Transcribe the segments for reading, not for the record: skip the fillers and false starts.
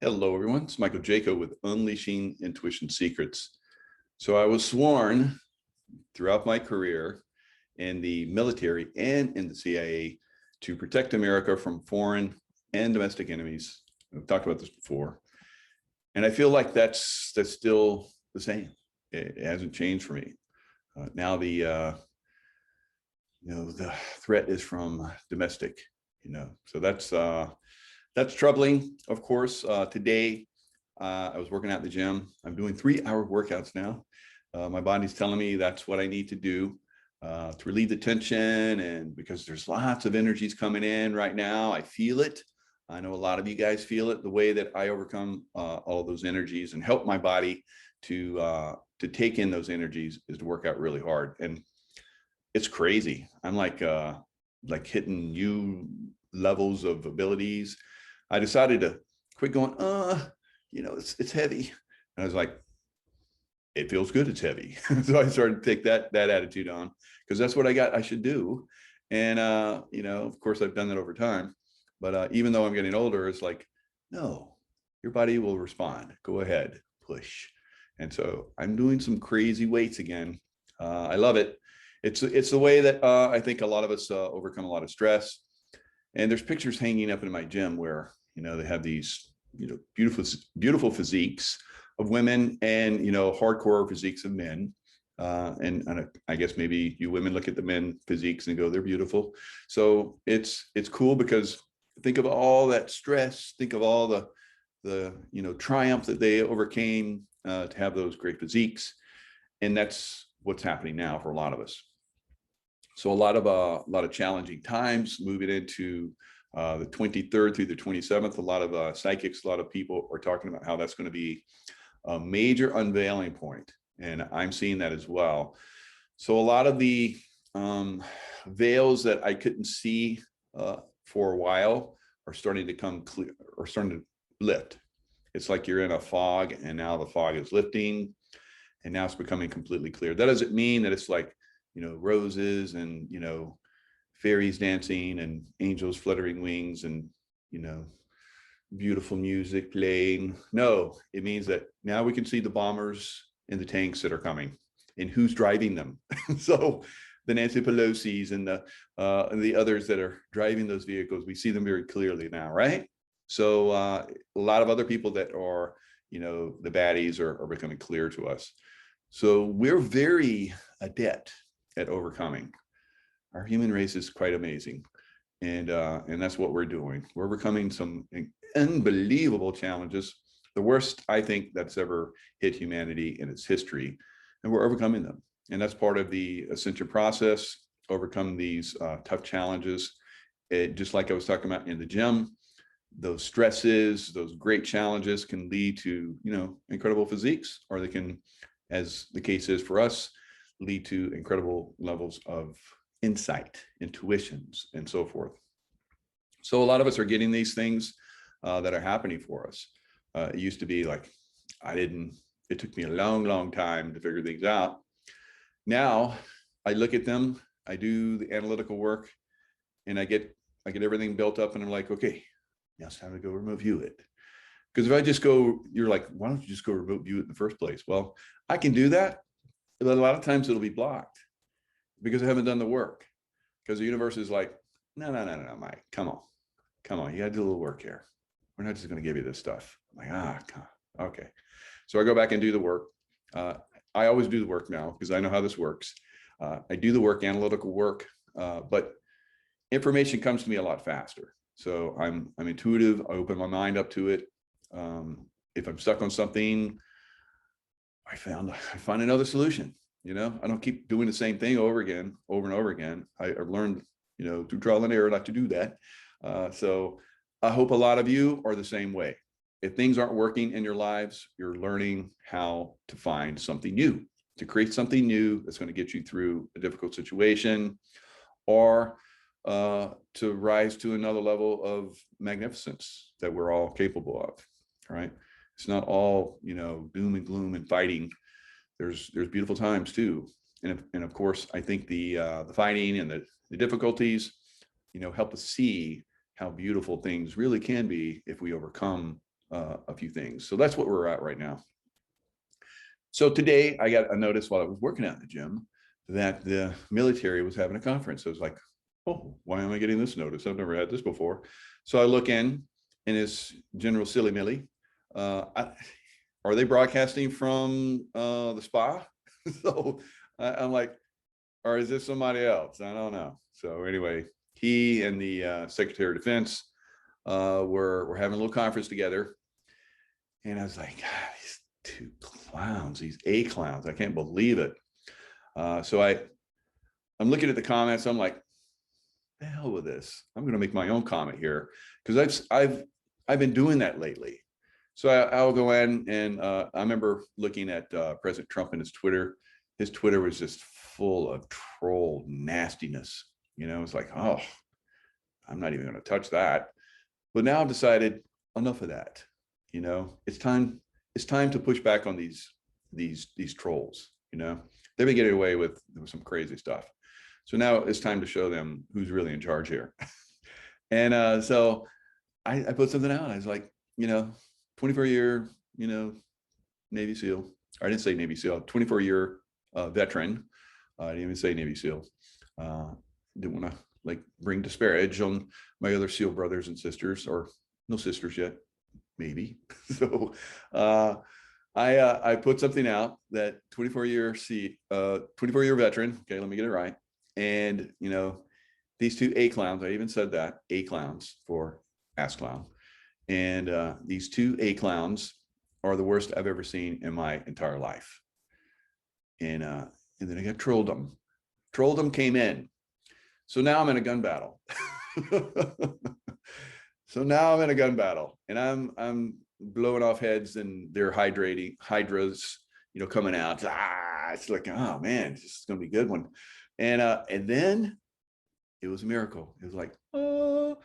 Hello, everyone. It's Michael Jaco with Unleashing Intuition Secrets. So I was sworn throughout my career in the military and in the CIA to protect America from foreign and domestic enemies. I've talked about this before. And I feel like that's still the same. It hasn't changed for me. Now the threat is from domestic, so that's troubling, of course. Today, I was working out in the gym. I'm doing 3-hour workouts now. My body's telling me that's what I need to do to relieve the tension, and because there's lots of energies coming in right now. I feel it. I know a lot of you guys feel it. The way that I overcome all those energies and help my body to take in those energies is to work out really hard. And it's crazy. I'm like hitting new levels of abilities. I decided to quit going, it's heavy. And I was like, it feels good, it's heavy. So I started to take that attitude on, because that's what I should do. And, of course, I've done that over time. But even though I'm getting older, it's like, no, your body will respond. Go ahead, push. And so I'm doing some crazy weights again. I love it. It's the way that I think a lot of us overcome a lot of stress. And there's pictures hanging up in my gym where, they have these, beautiful physiques of women and, hardcore physiques of men. And I guess maybe you women look at the men physiques and go, they're beautiful. So it's cool because think of all that stress, think of all the triumph that they overcame to have those great physiques. And that's what's happening now for a lot of us. So a lot of challenging times moving into the 23rd through the 27th. A lot of psychics, a lot of people are talking about how that's going to be a major unveiling point, and I'm seeing that as well. So a lot of the veils that I couldn't see for a while are starting to come clear, or starting to lift. It's like you're in a fog, and now the fog is lifting, and now it's becoming completely clear. That doesn't mean that it's like, roses and, fairies dancing and angels fluttering wings and, beautiful music playing. No, it means that now we can see the bombers and the tanks that are coming and who's driving them. So the Nancy Pelosi's and the others that are driving those vehicles, we see them very clearly now, right? So a lot of other people that are, the baddies are becoming clear to us. So we're very adept at overcoming. Our human race is quite amazing. And that's what we're doing. We're overcoming some unbelievable challenges, the worst I think that's ever hit humanity in its history, and we're overcoming them. And that's part of the ascension process, overcome these tough challenges. Just like I was talking about in the gym, those stresses, those great challenges can lead to, incredible physiques, or they can, as the case is for us, lead to incredible levels of insight, intuitions, and so forth. So a lot of us are getting these things that are happening for us. It used to be like, it took me a long time to figure things out. Now I look at them, I do the analytical work, and I get everything built up, and I'm like, okay, now it's time to go remote view it. Because if I just go, you're like, why don't you just go remote view it in the first place? Well, I can do that, but a lot of times it'll be blocked because I haven't done the work. Because the universe is like, no, Mike, come on, you gotta do a little work here. We're not just gonna give you this stuff. I'm like, okay. So I go back and do the work. I always do the work now because I know how this works. I do the work, analytical work, but information comes to me a lot faster. So I'm intuitive. I open my mind up to it. If I'm stuck on something, I find another solution. I don't keep doing the same thing over and over again. I've learned, through trial and error, not to do that. So I hope a lot of you are the same way. If things aren't working in your lives, you're learning how to find something new, to create something new that's going to get you through a difficult situation, or to rise to another level of magnificence that we're all capable of. Right? It's not all, doom and gloom and fighting. There's beautiful times too. And of course, I think the fighting and the difficulties, help us see how beautiful things really can be if we overcome a few things. So that's what we're at right now. So today I got a notice while I was working out in the gym that the military was having a conference. I was like, oh, why am I getting this notice? I've never had this before. So I look in, and it's General Silly Millie. Are they broadcasting from the spa? So I'm like, or is this somebody else? I don't know. So anyway, he and the Secretary of Defense were having a little conference together. And I was like, God, these two clowns, these A clowns, I can't believe it. So I'm looking at the comments. I'm like, the hell with this. I'm going to make my own comment here, because I've been doing that lately. So I'll go in, and I remember looking at President Trump and his Twitter. His Twitter was just full of troll nastiness. You know, it's like, oh, I'm not even going to touch that. But now I've decided enough of that. You know, it's time to push back on these trolls. You know, they've been getting away with some crazy stuff. So now it's time to show them who's really in charge here. And so I put something out. I was like, you know, 24-year, you know, Navy SEAL. Or I didn't say Navy SEAL, 24-year veteran. I didn't even say Navy SEAL. Didn't want to like bring disparage on my other SEAL brothers and sisters, or no sisters yet, maybe. So I put something out that 24-year veteran. Okay, let me get it right. And you know, these two A clowns, I even said that, A clowns for ass clown. And these two A clowns are the worst I've ever seen in my entire life. And then I got trolled them. Trolled them came in. So now I'm in a gun battle. So now I'm in a gun battle, and I'm blowing off heads, and they're hydras, you know, coming out. It's like, oh man, this is gonna be a good one. And then it was a miracle. It was like, oh.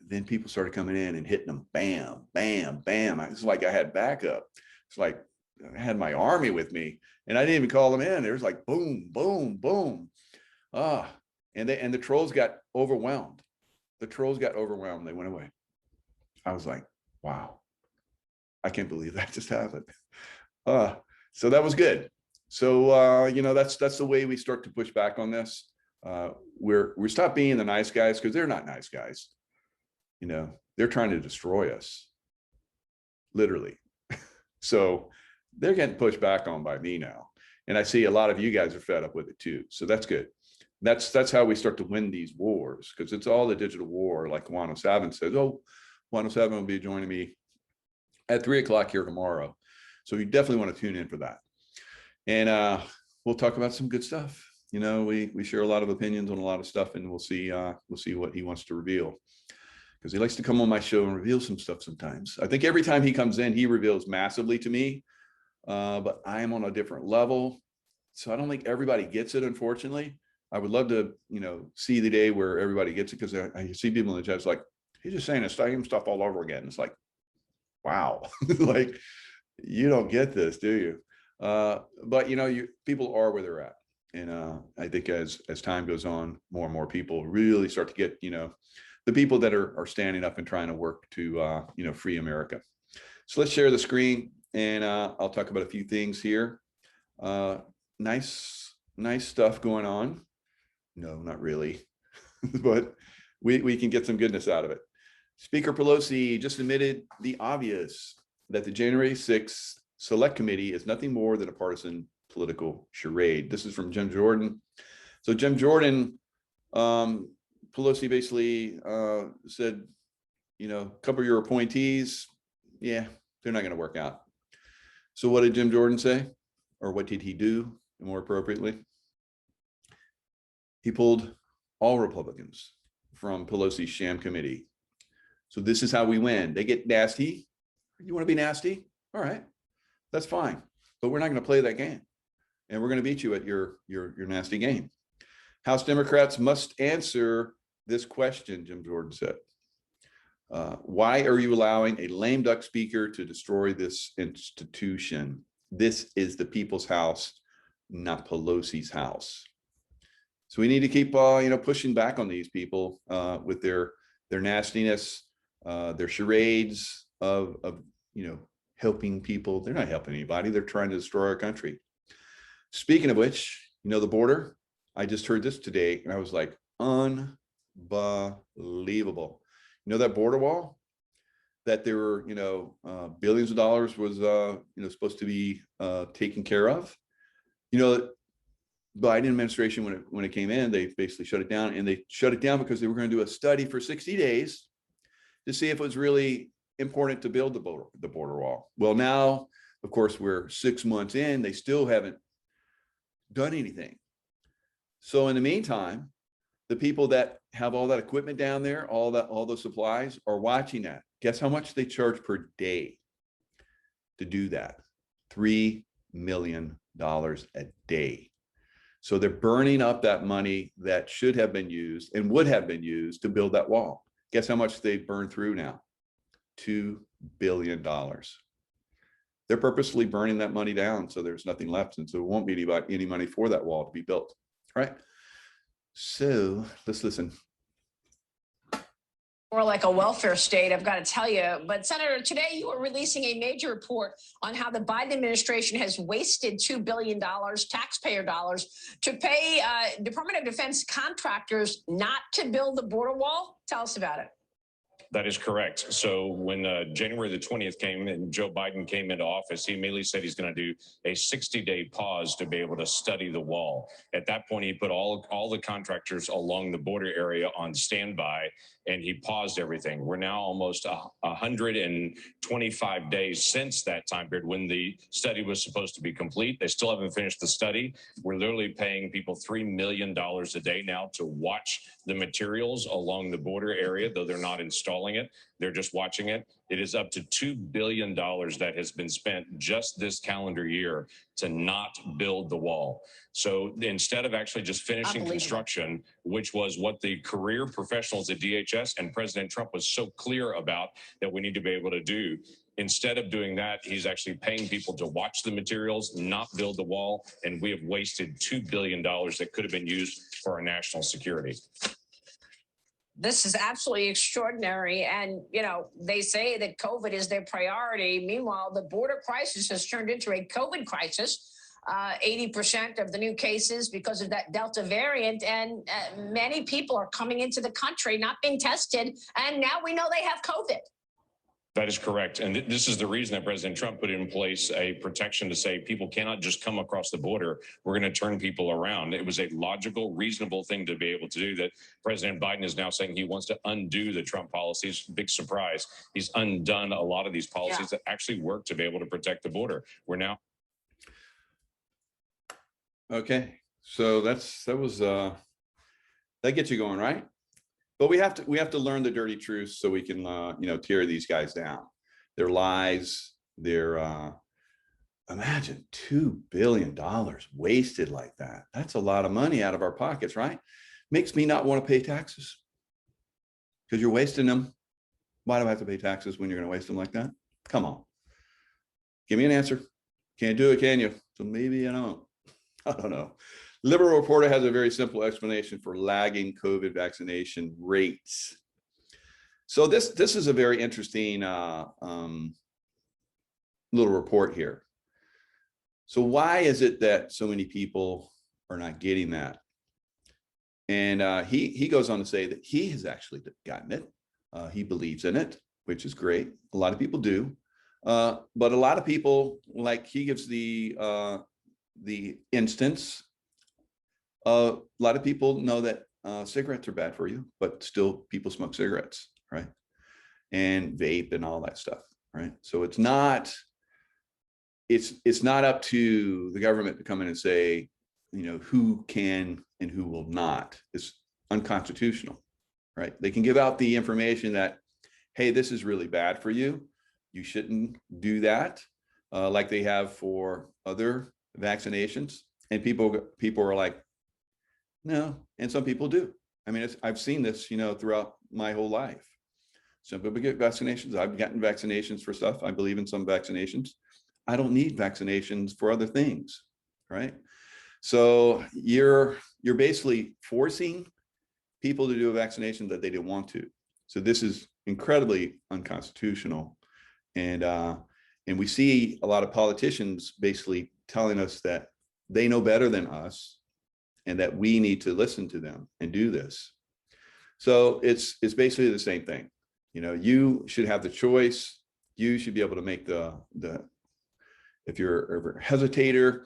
Then people started coming in and hitting them, bam, bam, bam. It's like I had backup. It's like I had my army with me, and I didn't even call them in. It was like boom, boom, boom. And the trolls got overwhelmed. The trolls got overwhelmed. They went away. I was like, wow, I can't believe that just happened. So that was good. So you know, that's the way we start to push back on this. We stop being the nice guys, because they're not nice guys. You know, they're trying to destroy us, literally. So they're getting pushed back on by me now. And I see a lot of you guys are fed up with it too. So that's good. That's how we start to win these wars, because it's all the digital war. Like Wano Savin says, oh, Wano Savin will be joining me at 3:00 here tomorrow. So you definitely want to tune in for that. And we'll talk about some good stuff. You know, we share a lot of opinions on a lot of stuff, and we'll see what he wants to reveal, because he likes to come on my show and reveal some stuff sometimes. I think every time he comes in, he reveals massively to me, but I am on a different level. So I don't think everybody gets it, unfortunately. I would love to, you know, see the day where everybody gets it, because I see people in the chat like, he's just saying the same stuff all over again. It's like, wow, like, you don't get this, do you? But you know, people are where they're at. And I think as time goes on, more and more people really start to get, you know, the people that are standing up and trying to work to, you know, free America. So let's share the screen, and I'll talk about a few things here. Nice stuff going on. No, not really, but we can get some goodness out of it. Speaker Pelosi just admitted the obvious, that the January 6th Select Committee is nothing more than a partisan political charade. This is from Jim Jordan. So Jim Jordan, Pelosi basically said, you know, a couple of your appointees, yeah, they're not going to work out. So what did Jim Jordan say? Or what did he do, more appropriately? He pulled all Republicans from Pelosi's sham committee. So this is how we win. They get nasty. You want to be nasty? All right, that's fine. But we're not going to play that game. And we're going to beat you at your nasty game. House Democrats must answer this question, Jim Jordan said. Why are you allowing a lame duck speaker to destroy this institution? This is the people's house, not Pelosi's house. So we need to keep, you know, pushing back on these people with their nastiness, their charades, of helping people. They're not helping anybody. They're trying to destroy our country. Speaking of which, the border, I just heard this today and I was like, unbelievable. That border wall that there were, billions of dollars was, supposed to be taken care of. Biden administration, when it came in, they basically shut it down, and they shut it down because they were going to do a study for 60 days to see if it was really important to build the border wall. Well, now, of course, we're 6 months in, they still haven't done anything. So in the meantime, the people that have all that equipment down there, all the supplies, are watching that. Guess how much they charge per day to do that? $3 million a day. So they're burning up that money that should have been used and would have been used to build that wall. Guess how much they've burned through now? $2 billion. They're purposely burning that money down so there's nothing left, and so there won't be any money for that wall to be built. All right. So let's listen. More like a welfare state, I've got to tell you. But Senator, today you are releasing a major report on how the Biden administration has wasted $2 billion, taxpayer dollars, to pay Department of Defense contractors not to build the border wall. Tell us about it. That is correct. So when January the 20th came and Joe Biden came into office, he immediately said he's going to do a 60-day pause to be able to study the wall. At that point, he put all the contractors along the border area on standby, and he paused everything. We're now almost 125 days since that time period when the study was supposed to be complete. They still haven't finished the study. We're literally paying people $3 million a day now to watch the materials along the border area, though they're not installing it. They're just watching it. It is up to $2 billion that has been spent just this calendar year to not build the wall. So instead of actually just finishing construction, which was what the career professionals at DHS and President Trump was so clear about that we need to be able to do, instead of doing that, he's actually paying people to watch the materials, not build the wall, and we have wasted $2 billion that could have been used for our national security. This is absolutely extraordinary. And, they say that COVID is their priority. Meanwhile, the border crisis has turned into a COVID crisis. 80% of the new cases because of that Delta variant. And many people are coming into the country not being tested. And now we know they have COVID. That is correct. And this is the reason that President Trump put in place a protection to say people cannot just come across the border. We're going to turn people around. It was a logical, reasonable thing to be able to do that. President Biden is now saying he wants to undo the Trump policies. Big surprise. He's undone a lot of these policies that actually work to be able to protect the border. We're now. Okay. So that gets you going, right? But we have to learn the dirty truth so we can tear these guys down. Their lies, their imagine $2 billion wasted like that. That's a lot of money out of our pockets, right? Makes me not want to pay taxes because you're wasting them. Why do I have to pay taxes when you're going to waste them like that? Come on, give me an answer. Can't do it, can you? So maybe I don't know. Liberal Reporter has a very simple explanation for lagging COVID vaccination rates. So this is a very interesting little report here. So why is it that so many people are not getting that? And he goes on to say that he has actually gotten it. He believes in it, which is great. A lot of people do. But a lot of people, like he gives the instance, a lot of people know that cigarettes are bad for you, but still people smoke cigarettes, right? And vape and all that stuff, right? So it's not up to the government to come in and say, who can and who will not. It's unconstitutional, right? They can give out the information that, hey, this is really bad for you. You shouldn't do that, like they have for other vaccinations. And people are like, no, and some people do. I mean, I've seen this, throughout my whole life. Some people get vaccinations. I've gotten vaccinations for stuff. I believe in some vaccinations. I don't need vaccinations for other things, right? So you're basically forcing people to do a vaccination that they didn't want to. So this is incredibly unconstitutional. And we see a lot of politicians basically telling us that they know better than us and that we need to listen to them and do this. So it's basically the same thing. You know, you should have the choice. You should be able to make if you're a hesitator,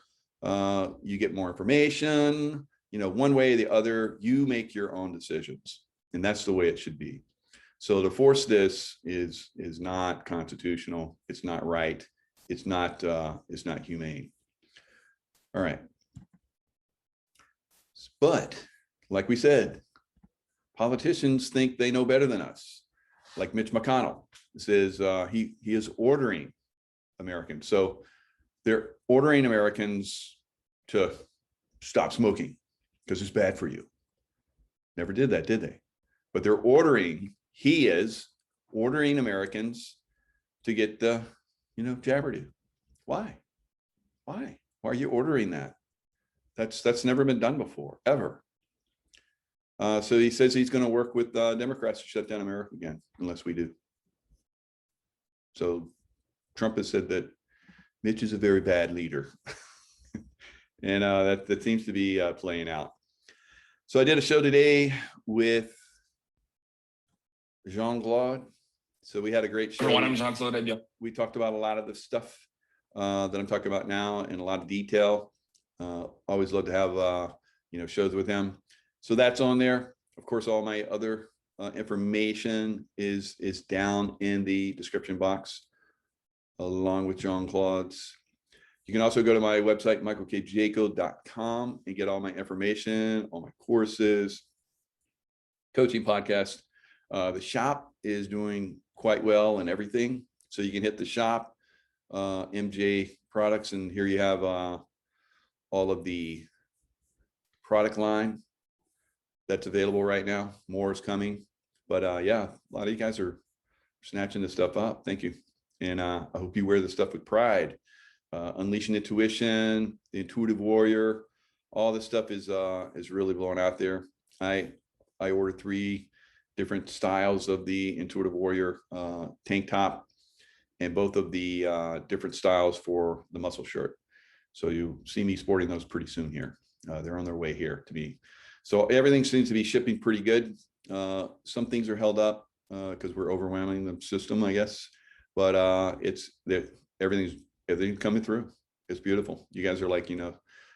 you get more information, you know, one way or the other, you make your own decisions. And that's the way it should be. So to force this is not constitutional. It's not right. It's not humane. All right. But like we said, politicians think they know better than us. Like Mitch McConnell says, he is ordering Americans. So they're ordering Americans to stop smoking because it's bad for you. Never did that, did they? But he is ordering Americans to get the, Jabberdu. Why? Why are you ordering that? That's never been done before, ever. So he says he's going to work with Democrats to shut down America again, unless we do. So Trump has said that Mitch is a very bad leader. And that seems to be playing out. So I did a show today with Jean-Claude. So we had a great show. I'm Jean-Claude. We talked about a lot of the stuff that I'm talking about now in a lot of detail. Always love to have shows with him. So that's on there. Of course, all my other information is down in the description box, along with Jean-Claude's. You can also go to my website, michaelkjaco.com, and get all my information, all my courses, coaching podcast. The shop is doing quite well and everything. So you can hit the shop, MJ Products, and here you have all of the product line that's available right now. More is coming. But yeah, a lot of you guys are snatching this stuff up. Thank you. And I hope you wear this stuff with pride. Unleashing Intuition, the Intuitive Warrior, all this stuff is really blowing out there. I ordered 3 different styles of the Intuitive Warrior tank top, and both of the different styles for the muscle shirt. So you see me sporting those pretty soon here. They're on their way here to me. So everything seems to be shipping pretty good. Some things are held up because we're overwhelming the system, I guess. But everything's coming through. It's beautiful. You guys are like,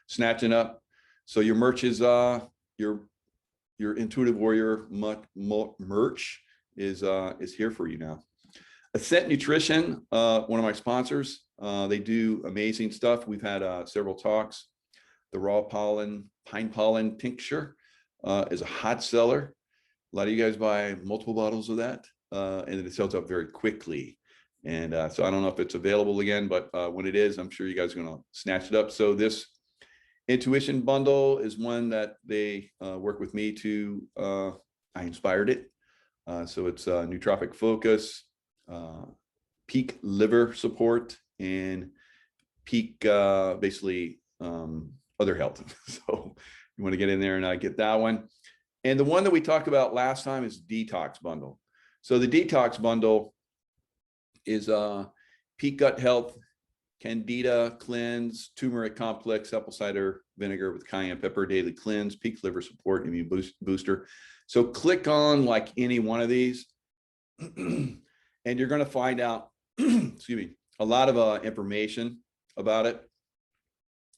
snatching up. So your merch is your Intuitive Warrior merch is here for you now. Ascent Nutrition, one of my sponsors. They do amazing stuff. We've had several talks. The raw pine pollen tincture is a hot seller. A lot of you guys buy multiple bottles of that, and it sells out very quickly. And so I don't know if it's available again, but when it is, I'm sure you guys are going to snatch it up. So this Intuition bundle is one that they work with me to, I inspired it. So it's nootropic focus, peak liver support, and peak basically other health. So you want to get in there and get that one. And the one that we talked about last time is detox bundle. So the detox bundle is peak gut health, candida cleanse, turmeric complex, apple cider vinegar with cayenne pepper, daily cleanse, peak liver support, immune booster. So click on like any one of these and you're going to find out excuse me, a lot of information about it.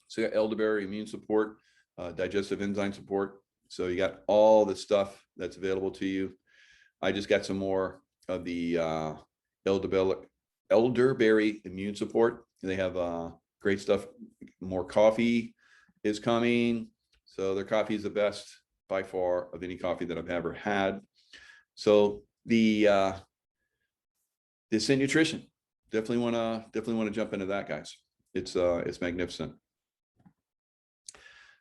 So you got elderberry immune support, digestive enzyme support. So you got all the stuff that's available to you. I just got some more of the elderberry immune support. They have great stuff. More coffee is coming. So their coffee is the best by far of any coffee that I've ever had. So the Ascent Nutrition, definitely want to jump into that, guys. It's magnificent.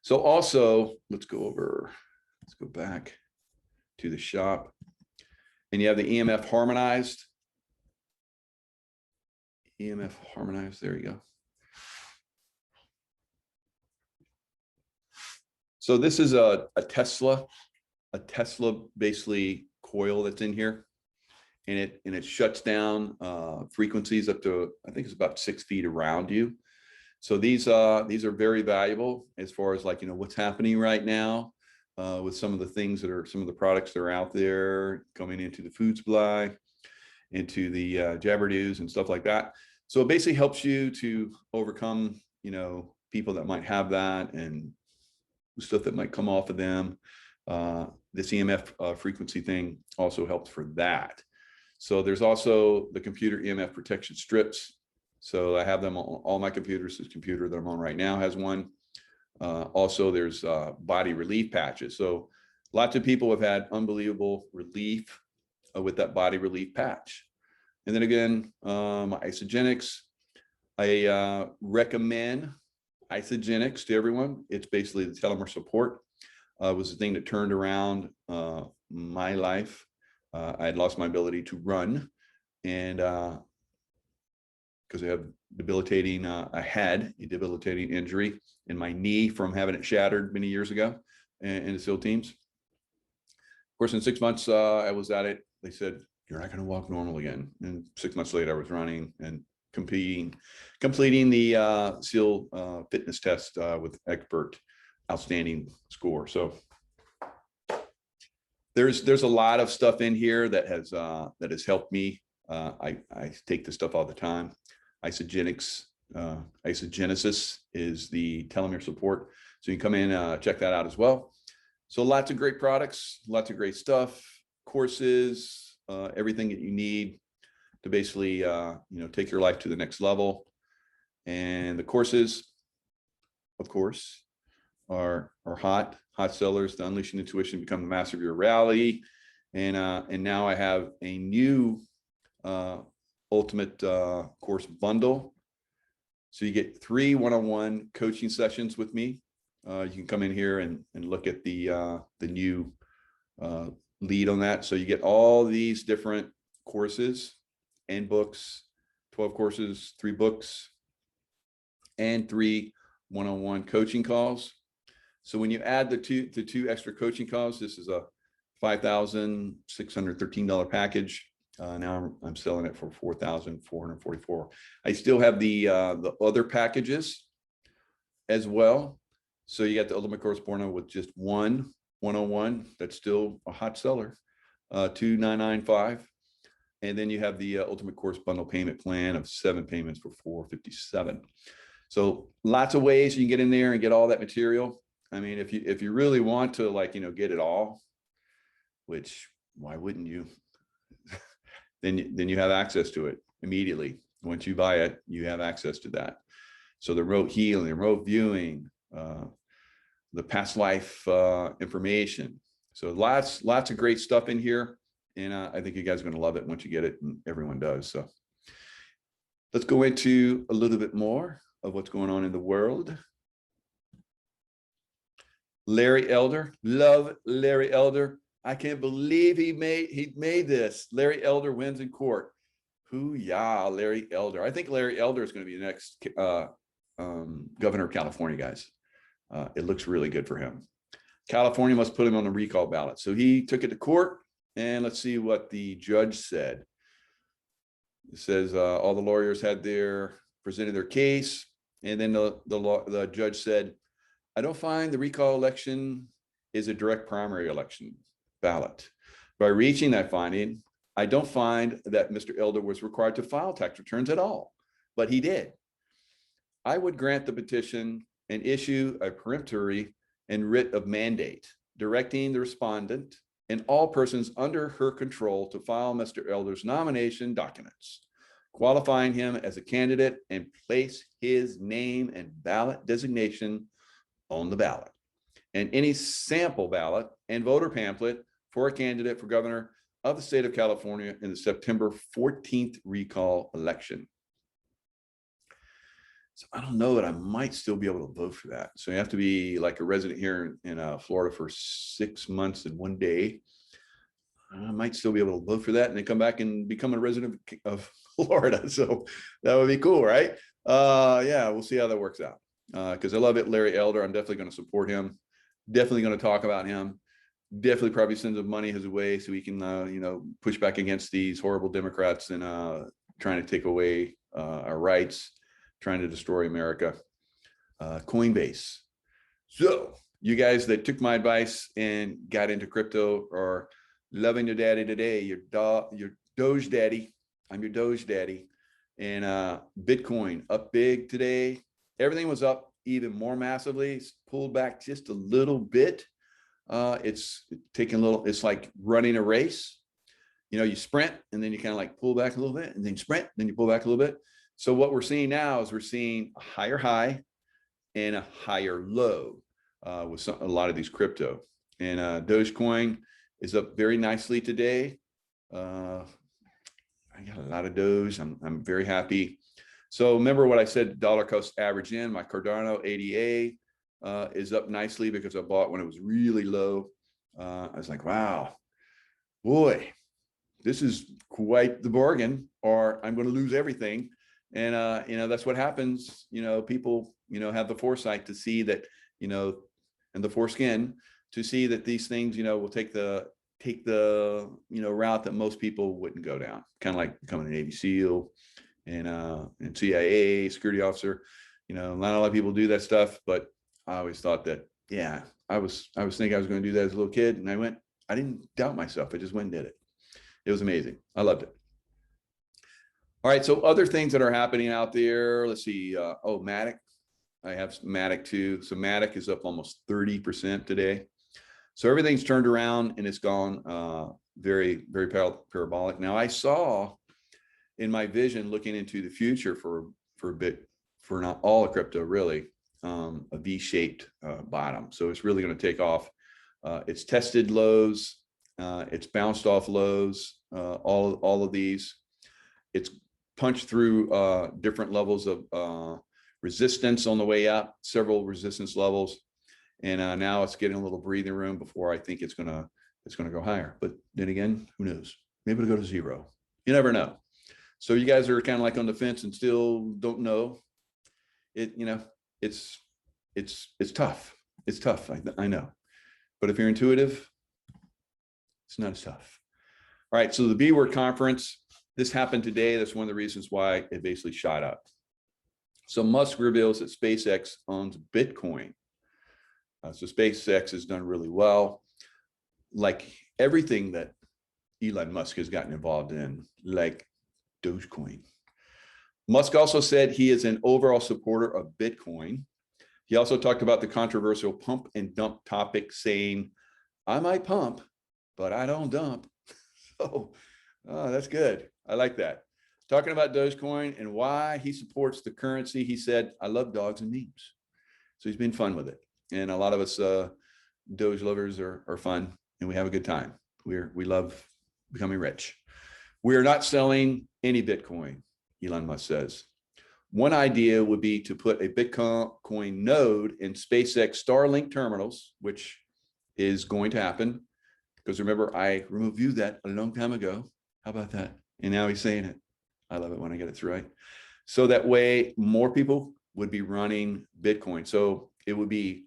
So also let's go back to the shop, and you have the EMF harmonized. EMF harmonized, there you go. So this is a Tesla basically coil that's in here. and it shuts down frequencies up to, I think it's about 6 feet around you. So these are very valuable as far as like, what's happening right now with some of the things some of the products that are out there coming into the food supply, into the Jabberdoos and stuff like that. So it basically helps you to overcome, people that might have that and stuff that might come off of them. This EMF frequency thing also helps for that. So there's also the computer EMF protection strips. So I have them on all my computers. This computer that I'm on right now has one. Also, there's body relief patches. So lots of people have had unbelievable relief with that body relief patch. And then again, Isagenix, I recommend Isagenix to everyone. It's basically the telomere support. Was the thing that turned around my life. I had lost my ability to run, and because I have debilitating, I had a debilitating injury in my knee from having it shattered many years ago in the SEAL teams. Of course, in 6 months, I was at it. They said, you're not going to walk normal again. And 6 months later, I was running and completing the SEAL fitness test with expert, outstanding score. So there's a lot of stuff in here that has helped me. I take this stuff all the time. Isagenix, Isagenesis is the telomere support. So you can come in, check that out as well. So lots of great products, lots of great stuff, courses, everything that you need to basically, take your life to the next level. And the courses, of course, are hot sellers. The Unleashing Intuition, Become the Master of Your Reality. And now I have a new ultimate course bundle. So you get 3 one-on-one coaching sessions with me. You can come in here and look at the new lead on that. So you get all these different courses and books, 12 courses, 3 books, and 3 one-on-one coaching calls. So when you add the two extra coaching calls, this is a $5,613 package. Now I'm selling it for $4,444. I still have the other packages as well. So you got the Ultimate Course Porno with just 1 one-on-one. That's still a hot seller, $2,995. And then you have the Ultimate Course Bundle payment plan of 7 payments for $457. So lots of ways you can get in there and get all that material. I mean, if you really want to, like, get it all, which why wouldn't you? then you have access to it immediately. Once you buy it, you have access to that. So the remote healing, the remote viewing, the past life information. So lots of great stuff in here. And I think you guys are going to love it once you get it, and everyone does. So let's go into a little bit more of what's going on in the world. Larry Elder, love Larry Elder. I can't believe he made this. Larry Elder wins in court. Hoo-yah, Larry Elder. I think Larry Elder is going to be the next governor of California, guys. It looks really good for him. California must put him on the recall ballot. So he took it to court, and let's see what the judge said. It says all the lawyers presented their case, and then the judge said, I don't find the recall election is a direct primary election ballot. By reaching that finding, I don't find that Mr. Elder was required to file tax returns at all, but he did. I would grant the petition and issue a peremptory and writ of mandate, directing the respondent and all persons under her control to file Mr. Elder's nomination documents, qualifying him as a candidate, and place his name and ballot designation on the ballot, and any sample ballot and voter pamphlet for a candidate for governor of the state of California in the September 14th recall election. So I don't know that I might still be able to vote for that. So you have to be like a resident here in Florida for 6 months and 1 day. I might still be able to vote for that and then come back and become a resident of Florida. So that would be cool, right? Yeah, we'll see how that works out. Because I love it, Larry Elder. I'm definitely going to support him. Definitely going to talk about him. definitely probably send some money his way so we can, push back against these horrible Democrats and trying to take away our rights, trying to destroy America. Coinbase. So you guys that took my advice and got into crypto are loving your daddy today. Your Doge daddy. I'm your Doge daddy. And Bitcoin up big today. Everything was up even more massively. It's pulled back just a little bit. It's taking a little, it's like running a race. You sprint and then you kind of like pull back a little bit and then sprint, then you pull back a little bit. So what we're seeing now is we're seeing a higher high and a higher low with a lot of these crypto. And Dogecoin is up very nicely today. I got a lot of Doge. I'm very happy. So remember what I said, dollar cost average in my Cardano ADA is up nicely because I bought when it was really low. I was like, wow, boy, this is quite the bargain, or I'm going to lose everything. And, that's what happens. People, have the foresight to see that, and the foreskin to see that these things, will take the route that most people wouldn't go down, kind of like becoming a Navy SEAL and CIA security officer. Not a lot of people do that stuff, but I always thought that, yeah, I was thinking I was going to do that as a little kid, and I didn't doubt myself. I just went and did it. It was amazing. I loved it. All right. So other things that are happening out there, let's see. Matic. I have Matic too. So Matic is up almost 30% today. So everything's turned around and it's gone very, very parabolic. Now I saw in my vision looking into the future for a bit, for not all of crypto really, a V-shaped bottom. So it's really going to take off. It's tested lows. It's bounced off lows, all of these. It's punched through different levels of resistance on the way up, several resistance levels. And now it's getting a little breathing room before I think it's gonna go higher. But then again, who knows? Maybe it'll go to zero. You never know. So you guys are kind of like on the fence and still don't know. It's tough. It's tough. I know. But if you're intuitive, it's not as tough. All right. So the B Word Conference, this happened today. That's one of the reasons why it basically shot up. So Musk reveals that SpaceX owns Bitcoin. So SpaceX has done really well. Like everything that Elon Musk has gotten involved in, like Dogecoin. Musk also said he is an overall supporter of Bitcoin. He also talked about the controversial pump and dump topic, saying, I might pump, but I don't dump. So that's good. I like that. Talking about Dogecoin and why he supports the currency, he said, I love dogs and memes. So he's been fun with it. And a lot of us Doge lovers are fun and we have a good time. We love becoming rich. We are not selling any Bitcoin, Elon Musk says. One idea would be to put a Bitcoin node in SpaceX Starlink terminals, which is going to happen. Because remember, I reviewed that a long time ago. How about that? And now he's saying it. I love it when I get it right. So that way, more people would be running Bitcoin. So it would be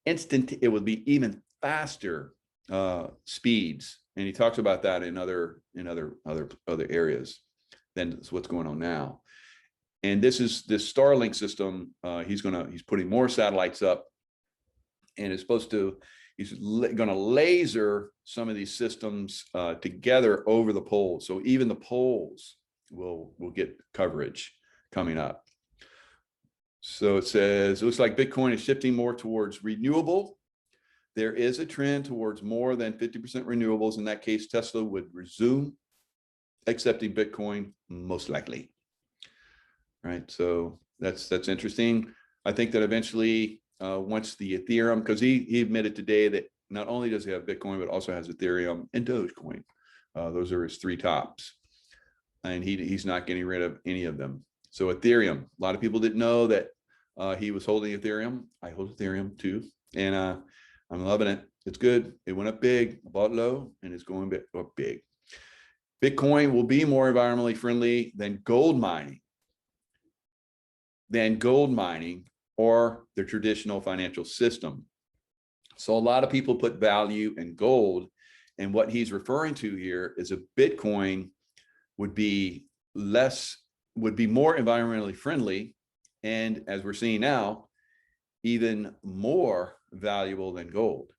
instant. It would be even faster speeds. And he talks about that in other areas than what's going on now. And this Starlink system. He's putting more satellites up, and it's supposed to. He's going to laser some of these systems together over the poles. So even the poles will get coverage coming up. So it says, it looks like Bitcoin is shifting more towards renewable. There is a trend towards more than 50% renewables. In that case, Tesla would resume accepting Bitcoin, most likely. Right. So that's interesting. I think that eventually, once the Ethereum, because he admitted today that not only does he have Bitcoin, but also has Ethereum and Dogecoin. Those are his three tops. And he's not getting rid of any of them. So Ethereum, a lot of people didn't know that he was holding Ethereum. I hold Ethereum too. And I'm loving it. It's good. It went up big, bought low, and it's going up big. Bitcoin will be more environmentally friendly than gold mining. Or the traditional financial system. So a lot of people put value in gold. And what he's referring to here is a Bitcoin would be more environmentally friendly. And as we're seeing now, even more valuable than gold.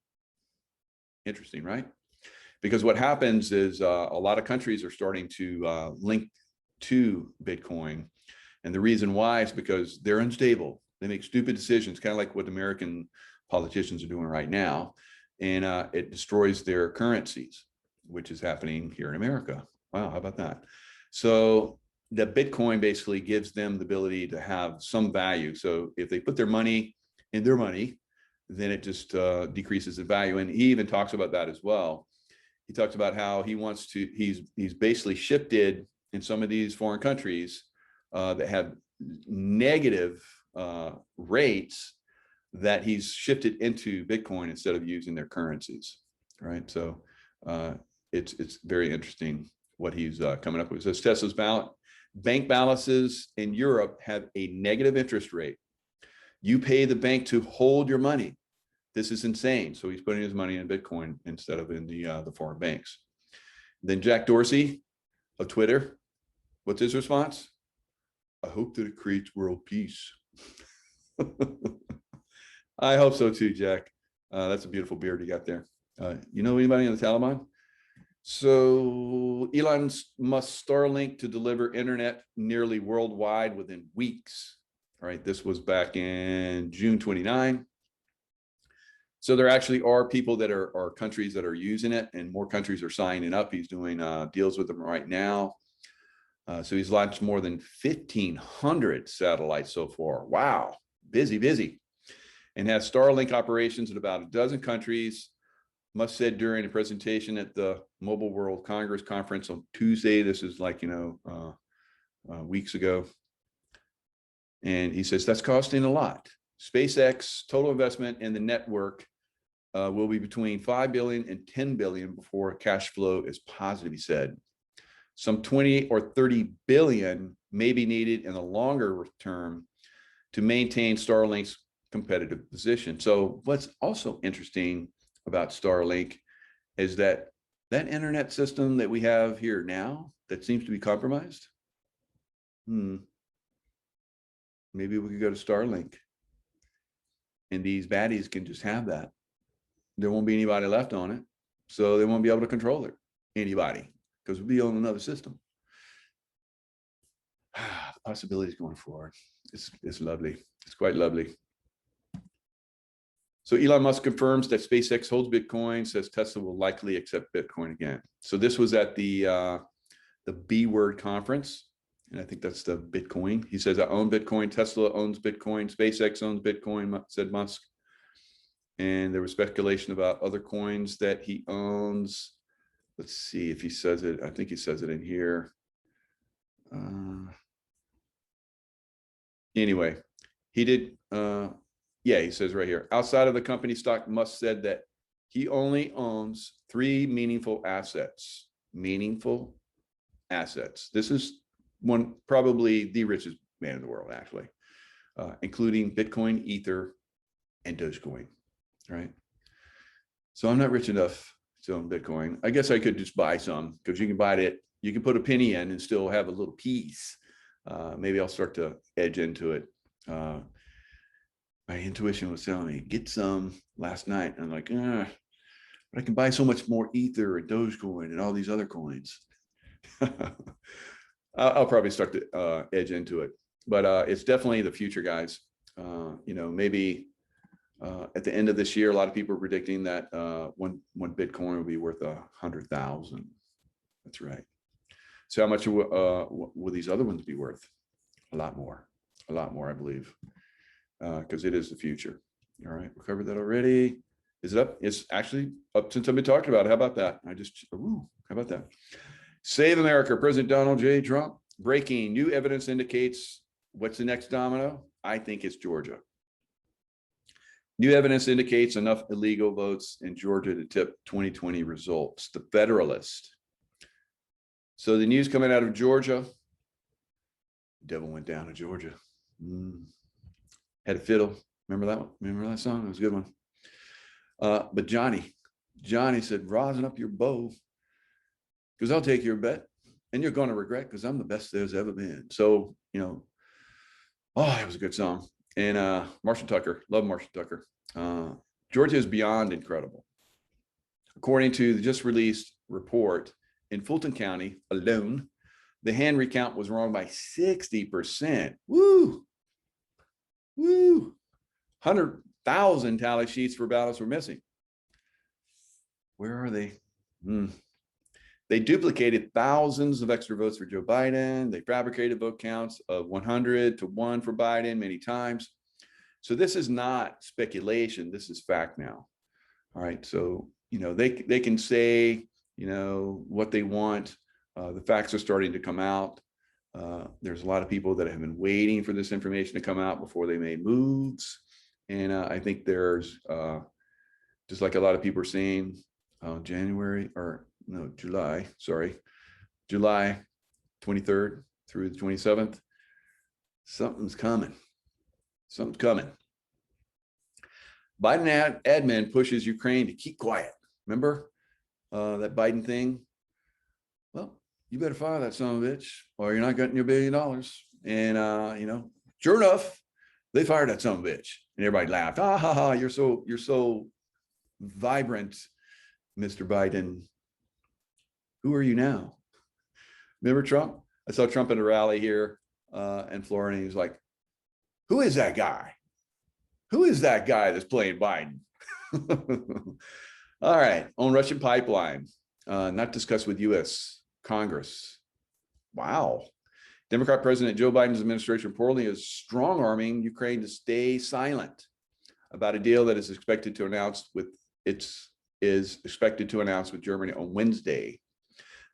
Interesting, right? Because what happens is a lot of countries are starting to link to Bitcoin. And the reason why is because they're unstable. They make stupid decisions, kind of like what American politicians are doing right now. And it destroys their currencies, which is happening here in America. Wow, how about that? So the Bitcoin basically gives them the ability to have some value. So if they put their money in their money, then it just decreases the value. And he even talks about that as well. He talks about how he wants to, he's basically shifted in some of these foreign countries that have negative rates, that he's shifted into Bitcoin instead of using their currencies, right? So it's very interesting what he's coming up with. It says Tesla's bank balances in Europe have a negative interest rate. You pay the bank to hold your money. This is insane. So he's putting his money in Bitcoin instead of in the foreign banks. Then Jack Dorsey of Twitter, what's his response? I hope that it creates world peace. I hope so too, Jack. That's a beautiful beard you got there. You know anybody in the Taliban? So Elon Musk Starlink to deliver internet nearly worldwide within weeks. All right, this was back in June 29. So there actually are people that are countries that are using it, and more countries are signing up. He's doing deals with them right now. So he's launched more than 1,500 satellites so far. Wow, busy, busy. And has Starlink operations in about a dozen countries. Musk said during a presentation at the Mobile World Congress conference on Tuesday, this is like, weeks ago. And he says that's costing a lot. SpaceX total investment in the network will be between 5 billion and 10 billion before cash flow is positive, he said. Some 20 or 30 billion may be needed in the longer term to maintain Starlink's competitive position. So what's also interesting about Starlink is that internet system that we have here now that seems to be compromised. Maybe we could go to Starlink and these baddies can just have that. There won't be anybody left on it. So they won't be able to control it, anybody, because we'll be on another system. The possibilities going forward. It's lovely. It's quite lovely. So Elon Musk confirms that SpaceX holds Bitcoin, says Tesla will likely accept Bitcoin again. So this was at the B Word conference. And I think that's the Bitcoin. He says, I own Bitcoin. Tesla owns Bitcoin. SpaceX owns Bitcoin, said Musk. And there was speculation about other coins that he owns. Let's see if he says it. I think he says it in here. Anyway, he did. Yeah, he says right here, outside of the company stock, Musk said that he only owns 3 meaningful assets. Meaningful assets. This is one, probably the richest man in the world, actually, including Bitcoin, Ether, and Dogecoin, right? So I'm not rich enough to own Bitcoin. I guess I could just buy some, because you can buy it, you can put a penny in and still have a little piece. Maybe I'll start to edge into it. My intuition was telling me, get some last night. And I'm like, but I can buy so much more Ether and Dogecoin and all these other coins. I'll probably start to edge into it, but it's definitely the future, guys. Maybe at the end of this year, a lot of people are predicting that one Bitcoin will be worth 100,000. That's right. So how much will these other ones be worth? A lot more, I believe, because it is the future. All right, we covered that already. Is it up? It's actually up since I've been talking about it. How about that? How about that? Save America, President Donald J. Trump. Breaking, new evidence indicates what's the next domino? I think it's Georgia. New evidence indicates enough illegal votes in Georgia to tip 2020 results. The Federalist. So the news coming out of Georgia, devil went down to Georgia. Had a fiddle. Remember that one? Remember that song? It was a good one. But Johnny said, rosin up your bow, because I'll take your bet and you're going to regret, because I'm the best there's ever been. So, oh, it was a good song. And Marshall Tucker, love Marshall Tucker. Georgia is beyond incredible. According to the just released report, in Fulton County alone, the hand recount was wrong by 60%. Woo! Woo! 100,000 tally sheets for ballots were missing. Where are they? They duplicated thousands of extra votes for Joe Biden. They fabricated vote counts of 100 to 1 for Biden many times. So this is not speculation. This is fact now. All right. So, they can say, what they want. The facts are starting to come out. There's a lot of people that have been waiting for this information to come out before they made moves. And I think there's, just like a lot of people are saying, July 23rd through the 27th, something's coming. Biden admin pushes Ukraine to keep quiet. Remember that Biden thing? Well, you better fire that son of a bitch, or you're not getting your $1 billion. And sure enough, they fired that son of a bitch, and everybody laughed. Ah ha ha! You're so vibrant, Mr. Biden. Who are you now? Remember Trump? I saw Trump at a rally here in Florida, and he was like, "Who is that guy? Who is that guy that's playing Biden?" All right, on Russian pipeline, not discussed with U.S. Congress. Wow. Democrat President Joe Biden's administration reportedly is strong-arming Ukraine to stay silent about a deal that is expected to announce with Germany on Wednesday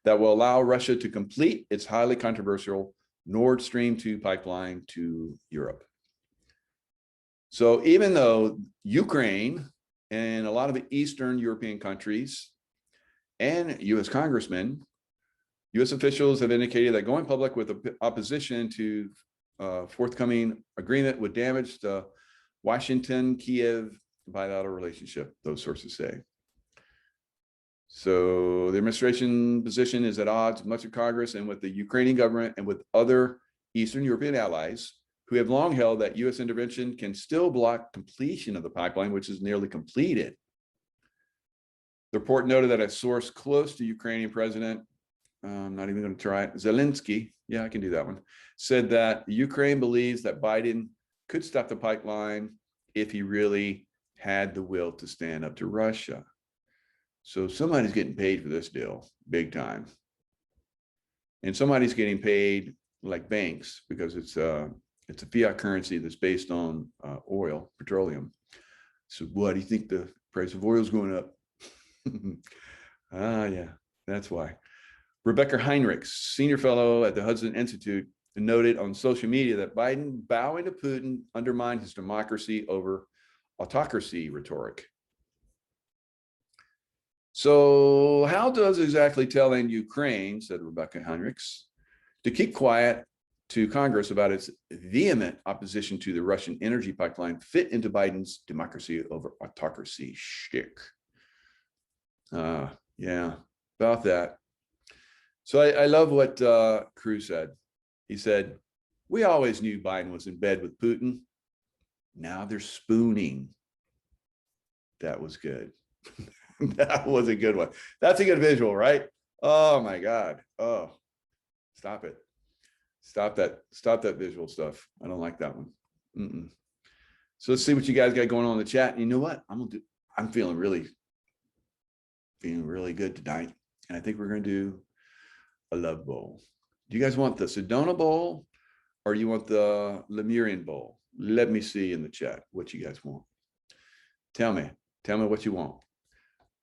that will allow Russia to complete its highly controversial Nord Stream 2 pipeline to Europe. So even though Ukraine and a lot of Eastern European countries and U.S. congressmen, U.S. officials have indicated that going public with opposition to forthcoming agreement would damage the Washington-Kiev bilateral relationship, those sources say. So the administration position is at odds with much of Congress and with the Ukrainian government and with other Eastern European allies who have long held that U.S. intervention can still block completion of the pipeline, which is nearly completed. The report noted that a source close to Ukrainian President, I'm not even going to try it, Zelensky, yeah, I can do that one, said that Ukraine believes that Biden could stop the pipeline if he really had the will to stand up to Russia. So somebody's getting paid for this deal, big time. And somebody's getting paid like banks, because it's a fiat currency that's based on oil, petroleum. So what do you think the price of oil is going up? Yeah, that's why. Rebecca Heinrichs, senior fellow at the Hudson Institute, noted on social media that Biden bowing to Putin undermined his democracy over autocracy rhetoric. So how does exactly telling Ukraine, said Rebecca Heinrichs, to keep quiet to Congress about its vehement opposition to the Russian energy pipeline fit into Biden's democracy over autocracy shtick? Yeah, about that. So I love what Cruz said. He said, we always knew Biden was in bed with Putin. Now they're spooning. That was good. That was a good one. That's a good visual, right? Oh my God. Oh, stop it. Stop that visual stuff. I don't like that one. So let's see what you guys got going on in the chat. And you know what? I'm feeling really good tonight. And I think we're going to do a love bowl. Do you guys want the Sedona bowl or you want the Lemurian bowl? Let me see in the chat what you guys want. Tell me what you want.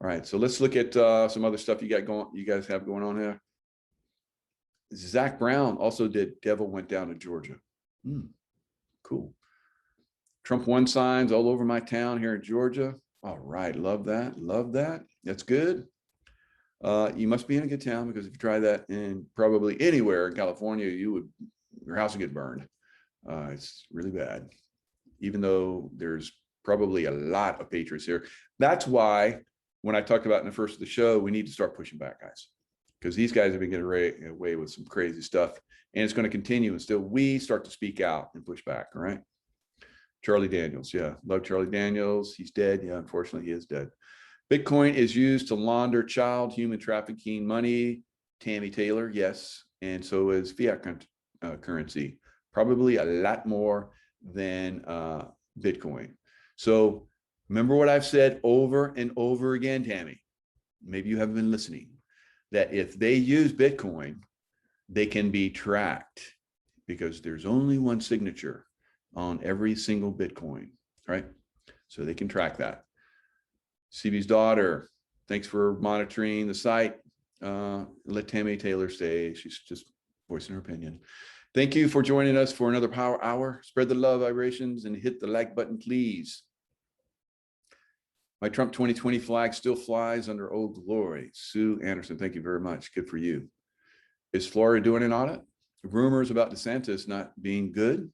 All right, so let's look at some other stuff you guys have going on here. Zach Brown also did Devil Went Down to Georgia. Cool. Trump won signs all over my town here in Georgia. All right, love that. Love that. That's good. You must be in a good town, because if you try that in probably anywhere in California, your house would get burned. It's really bad. Even though there's probably a lot of patriots here. That's why when I talked about in the first of the show, we need to start pushing back, guys, because these guys have been getting away with some crazy stuff, and it's going to continue until we start to speak out and push back. All right. Charlie Daniels. Yeah. Love Charlie Daniels. He's dead. Yeah. Unfortunately, he is dead. Bitcoin is used to launder child human trafficking money. Tammy Taylor. Yes. And so is fiat currency, probably a lot more than Bitcoin. So remember what I've said over and over again, Tammy, maybe you haven't been listening, that if they use Bitcoin, they can be tracked because there's only one signature on every single Bitcoin, right? So they can track that. CB's daughter, thanks for monitoring the site. Let Tammy Taylor stay. She's just voicing her opinion. Thank you for joining us for another Power Hour. Spread the love vibrations and hit the like button, please. My Trump 2020 flag still flies under Old Glory. Sue Anderson, thank you very much. Good for you. Is Florida doing an audit? Rumors about DeSantis not being good?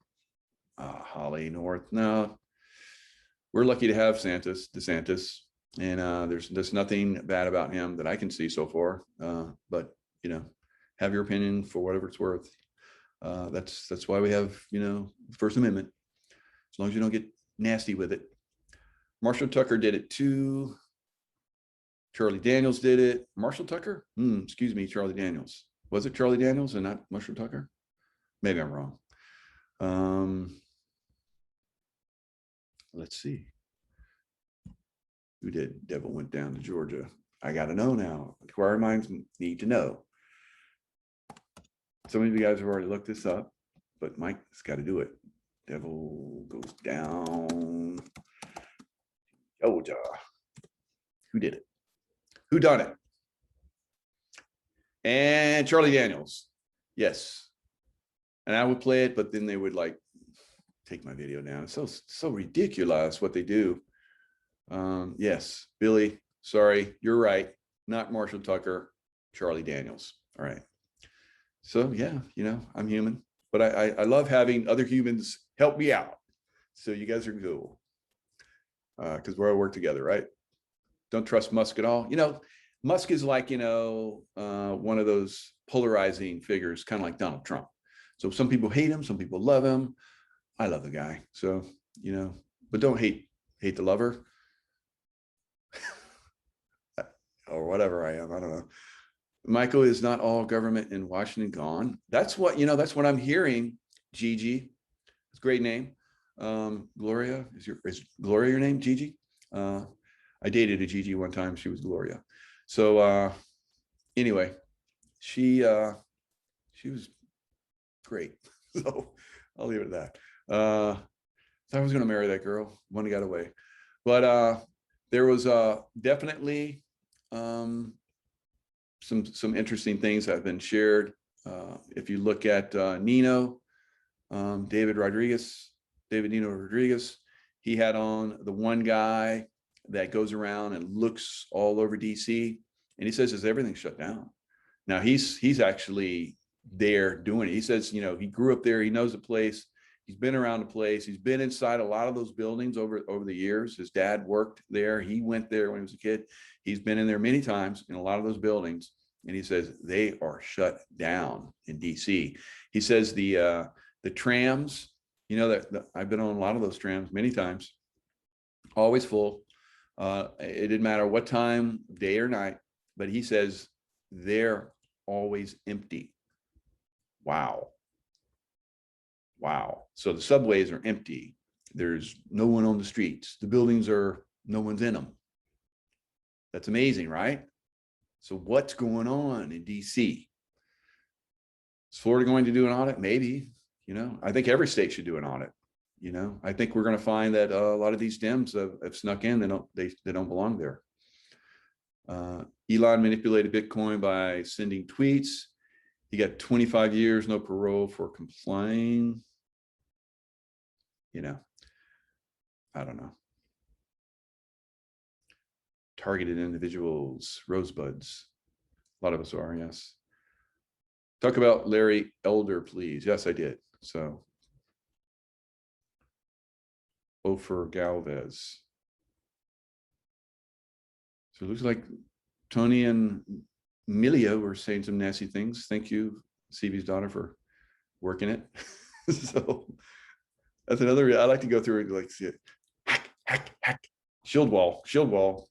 Holly North, no. We're lucky to have DeSantis, and there's nothing bad about him that I can see so far. But you know, have your opinion for whatever it's worth. That's why we have, you know, the First Amendment. As long as you don't get nasty with it. Marshall Tucker did it too. Charlie Daniels did it. Marshall Tucker? Excuse me, Charlie Daniels. Was it Charlie Daniels and not Marshall Tucker? Maybe I'm wrong. Let's see. Who did? Devil went down to Georgia. I got to know now. Inquiring minds need to know. Some of you guys have already looked this up, but Mike's got to do it. Devil goes down. Georgia. Who did it? Who done it? And Charlie Daniels. Yes. And I would play it, but then they would like take my video down. It's so ridiculous what they do. Yes, Billy, sorry, you're right. Not Marshall Tucker, Charlie Daniels. All right. So yeah, you know, I'm human, but I love having other humans help me out. So you guys are cool. Because we're all work together, right? Don't trust Musk at all. You know, Musk is like, you know, one of those polarizing figures, kind of like Donald Trump. So some people hate him, some people love him. I love the guy. So, you know, but don't hate the lover. Or whatever I am. I don't know. Michael, is not all government in Washington gone? That's what, you know, that's what I'm hearing. Gigi, it's a great name. Gloria, is Gloria your name? Gigi? I dated a Gigi one time. She was Gloria. So anyway, she was great. So I'll leave it at that. I was going to marry that girl. One got away, but there was definitely some interesting things that have been shared. If you look at Nino, David Nino Rodriguez, he had on the one guy that goes around and looks all over DC, and he says, "Is everything shut down?" Now he's actually there doing it. He says, you know, he grew up there, he knows the place, he's been around the place, he's been inside a lot of those buildings over the years. His dad worked there, he went there when he was a kid. He's been in there many times in a lot of those buildings, and he says they are shut down in DC. He says the trams, you know, that I've been on a lot of those trams many times, always full. It didn't matter what time, day or night, but he says they're always empty. Wow. So the subways are empty. There's no one on the streets. The buildings are, no one's in them. That's amazing, right? So what's going on in DC? Is Florida going to do an audit? Maybe. You know, I think every state should do an audit. You know, I think we're going to find that a lot of these Dems have snuck in. They don't belong there. Elon manipulated Bitcoin by sending tweets. He got 25 years, no parole for complying. You know, I don't know. Targeted individuals, rosebuds. A lot of us are, yes. Talk about Larry Elder, please. Yes, I did. So Ofer Galvez. So it looks like Tony and Milia were saying some nasty things. Thank you, CB's daughter, for working it. So that's another, I like to go through it, like see it. Hack, hack, hack. Shield wall, shield wall.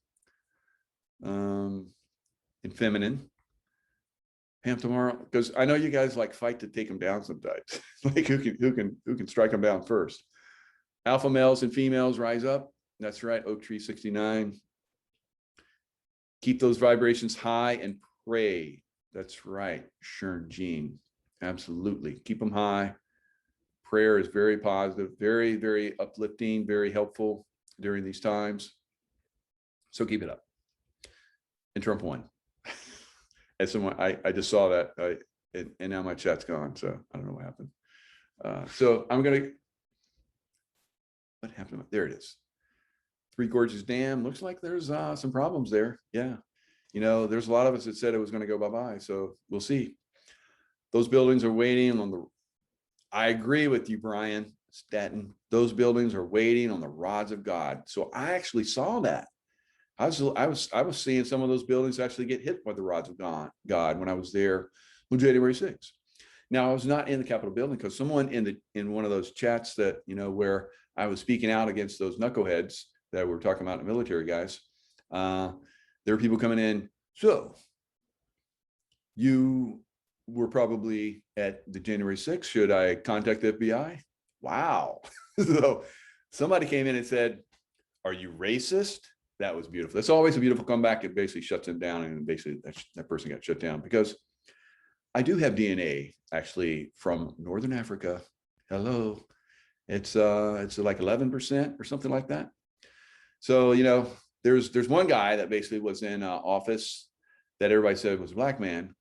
In feminine. Pam tomorrow, because I know you guys like fight to take them down sometimes. Like who can strike them down first. Alpha males and females rise up. That's right, Oak Tree 69. Keep those vibrations high and pray. That's right, Shern Jean. Absolutely. Keep them high. Prayer is very positive, very, very uplifting, very helpful during these times. So keep it up. And Trump won. As someone, I just saw that, and now my chat's gone, so I don't know what happened. So I'm gonna, what happened? There it is. Three Gorges Dam. Looks like there's some problems there. Yeah, you know, there's a lot of us that said it was going to go bye-bye. So we'll see. Those buildings are waiting on the. I agree with you, Brian Staton. Those buildings are waiting on the rods of God. So I actually saw that. I was seeing some of those buildings actually get hit by the rods of God when I was there on January 6th. Now I was not in the Capitol building because someone in one of those chats that, you know, where I was speaking out against those knuckleheads that we're talking about, the military guys, there were people coming in. So you were probably at the January 6th. Should I contact the FBI? Wow. So somebody came in and said, are you racist? That was beautiful. That's always a beautiful comeback. It basically shuts them down, and basically that person got shut down, because I do have DNA actually from Northern Africa. Hello. It's like 11% or something like that. So, you know, there's one guy that basically was in office that everybody said was a black man.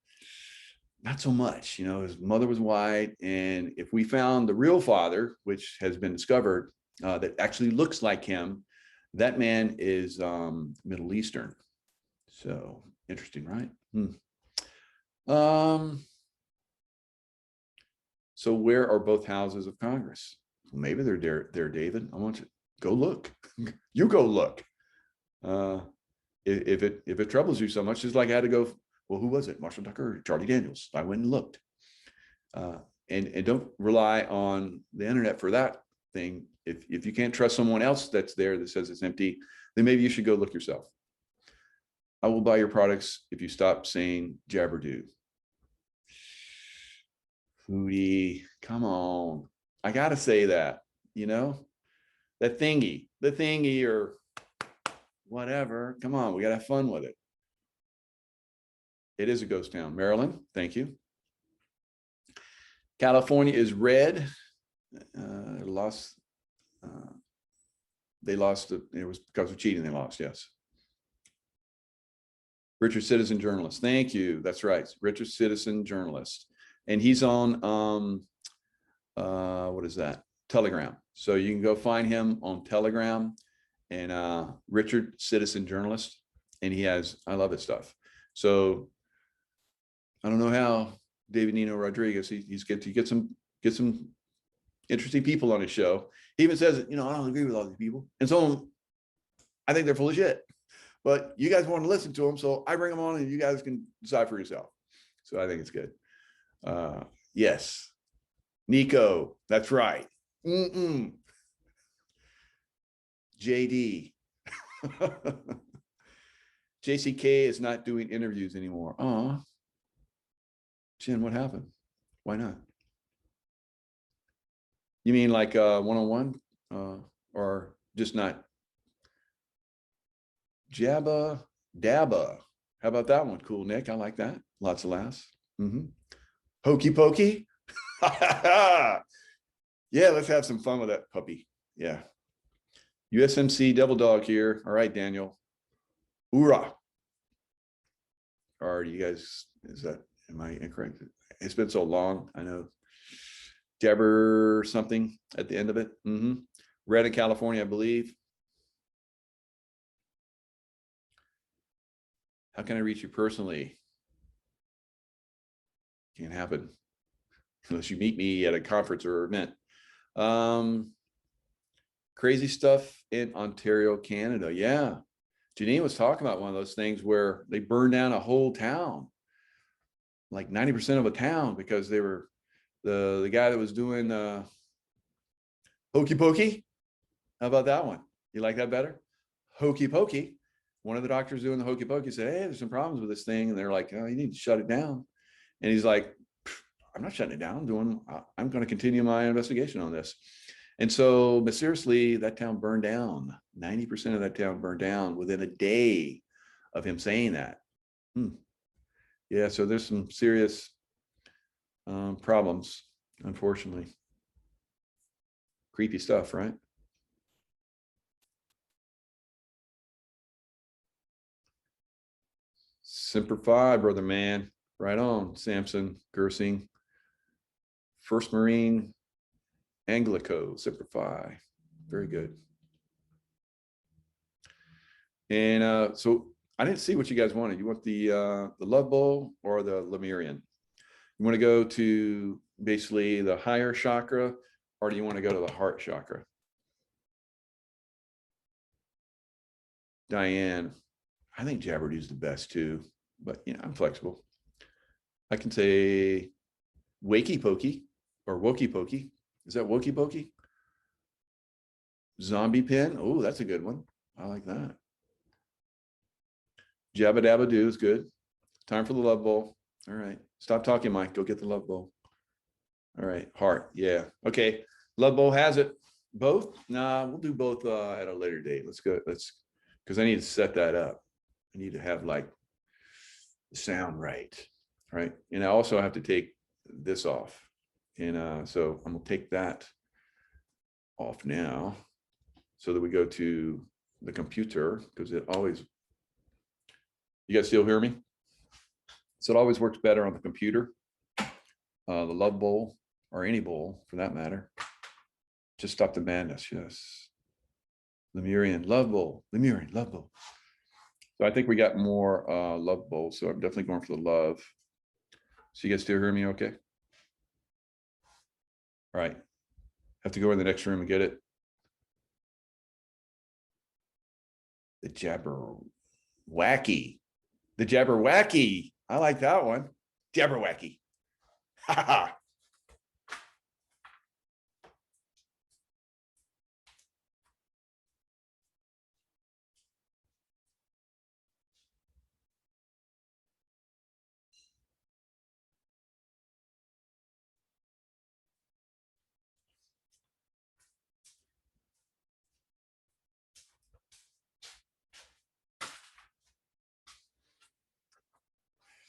Not so much, you know, his mother was white. And if we found the real father, which has been discovered, that actually looks like him, that man is Middle Eastern. So interesting, right? So where are both houses of Congress? Well, maybe they're there, David. I want you to go look. You go look. If it troubles you so much, it's like I had to go, well, who was it? Marshall Tucker, Charlie Daniels. I went and looked. And don't rely on the internet for that thing. If you can't trust someone else that's there that says it's empty, then maybe you should go look yourself. I will buy your products if you stop saying Jabberdo. Foodie, come on. I gotta say that, you know, the thingy or whatever. Come on, we gotta have fun with it. It is a ghost town. Maryland, thank you. California is red. They lost it. It was because of cheating. They lost. Yes. Richard Citizen journalist. Thank you. That's right. Richard Citizen journalist. And he's on, what is that? Telegram. So you can go find him on Telegram, and Richard Citizen journalist. And he has, I love his stuff. So I don't know how David Nino Rodriguez, he gets some interesting people on his show. He even says, you know, I don't agree with all these people. And so I think they're full of shit, but you guys want to listen to them. So I bring them on and you guys can decide for yourself. So I think it's good. Yes. Nico, that's right. JD. JCK is not doing interviews anymore. Oh, Jen, what happened? Why not? You mean like one-on-one, or just not? Jabba Dabba. How about that one? Cool, Nick. I like that. Lots of laughs. Hokey pokey. Yeah, let's have some fun with that puppy. Yeah. USMC Devil Dog here. All right, Daniel. Hoorah. Or you guys, am I incorrect? It's been so long. I know. Jabber something at the end of it. Red in California, I believe. How can I reach you personally? Can't happen unless you meet me at a conference or event. crazy stuff in Ontario, Canada. Yeah. Janine was talking about one of those things where they burned down a whole town, like 90% of a town, because they were the guy that was doing hokey pokey. How about that one? You like that better? Hokey pokey. One of the doctors doing the hokey pokey said, hey, there's some problems with this thing. And they're like, oh, you need to shut it down. And he's like, I'm not shutting it down. I'm going to continue my investigation on this. And so mysteriously, that town burned down. 90% of that town burned down within a day of him saying that. Yeah, so there's some serious problems, unfortunately. Creepy stuff, right? Semper Fi, brother man. Right on, Samson Gersing. First Marine Anglico, Semper Fi. Very good. And so I didn't see what you guys wanted. You want the Love Bowl or the Lemurian? You want to go to basically the higher chakra, or do you want to go to the heart chakra? Diane, I think Jabberdy is the best too, but you know, I'm flexible. I can say Wakey Pokey or Wokey Pokey. Is that Wokey Pokey? Zombie Pin. Oh, that's a good one. I like that. Jabba Dabba Doo is good. Time for the Love Bowl. All right. Stop talking, Mike. Go get the Love Bowl. All right. Heart. Yeah. Okay. Love Bowl has it. Both? Nah, we'll do both at a later date. Let's go. Because I need to set that up. I need to have like the sound right. Right. And I also have to take this off. And so I'm going to take that off now so that we go to the computer, because it always, you guys still hear me? So it always works better on the computer. The Love Bowl, or any bowl for that matter. Just stop the madness. Yes. Lemurian Love Bowl. Lemurian Love Bowl. So I think we got more Love Bowls. So I'm definitely going for the love. So you guys still hear me okay? All right. Have to go in the next room and get it. The Jabberwacky. The Jabberwacky. I like that one. Jabberwacky. Ha ha.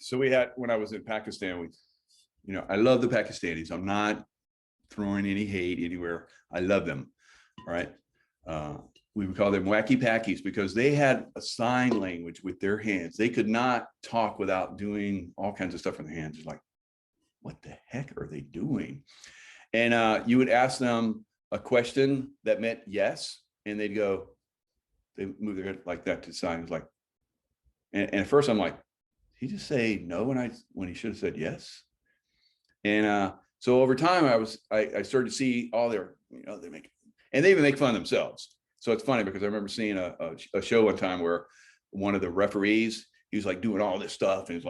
So we had, when I was in Pakistan, I love the Pakistanis. I'm not throwing any hate anywhere. I love them. All right. We would call them wacky packies because they had a sign language with their hands. They could not talk without doing all kinds of stuff with their hands. It's like, what the heck are they doing? And you would ask them a question that meant yes, and they'd go, they move their head like that to signs like, and at first I'm like, he just say no when he should have said yes. And so over time I started to see all their, they even make fun of themselves. So it's funny because I remember seeing a show one time where one of the referees, he was like doing all this stuff and he's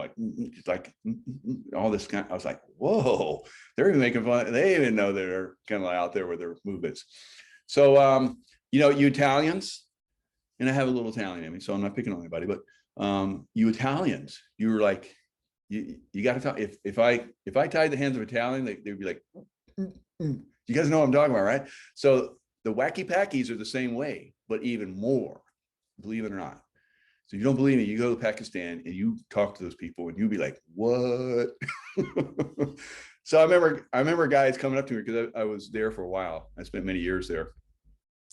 like all this kind. I was like, whoa, they're even making fun. They even know they're kind of out there with their movements. So you Italians, and I have a little Italian in me, so I'm not picking on anybody, but you Italians, you were like, you got to talk. If I tied the hands of Italian, they'd be like, you guys know what I'm talking about, right? So the wacky packies are the same way, but even more, believe it or not. So if you don't believe me, you go to Pakistan and you talk to those people and you'll be like, what? So I remember guys coming up to me because I was there for a while. I spent many years there.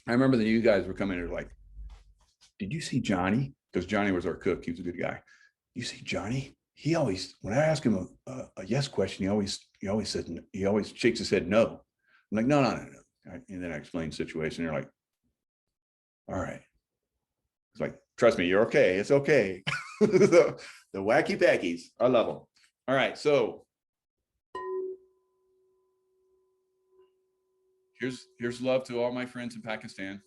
I remember that you guys were coming in like, did you see Johnny? Because Johnny was our cook. He was a good guy. You see Johnny? He always, when I ask him a yes question, he always shakes his head no. I'm like, no. And then I explain the situation. They're like, all right. It's like, trust me, you're okay. It's okay. The wacky packies, I love them. All right, so Here's love to all my friends in Pakistan.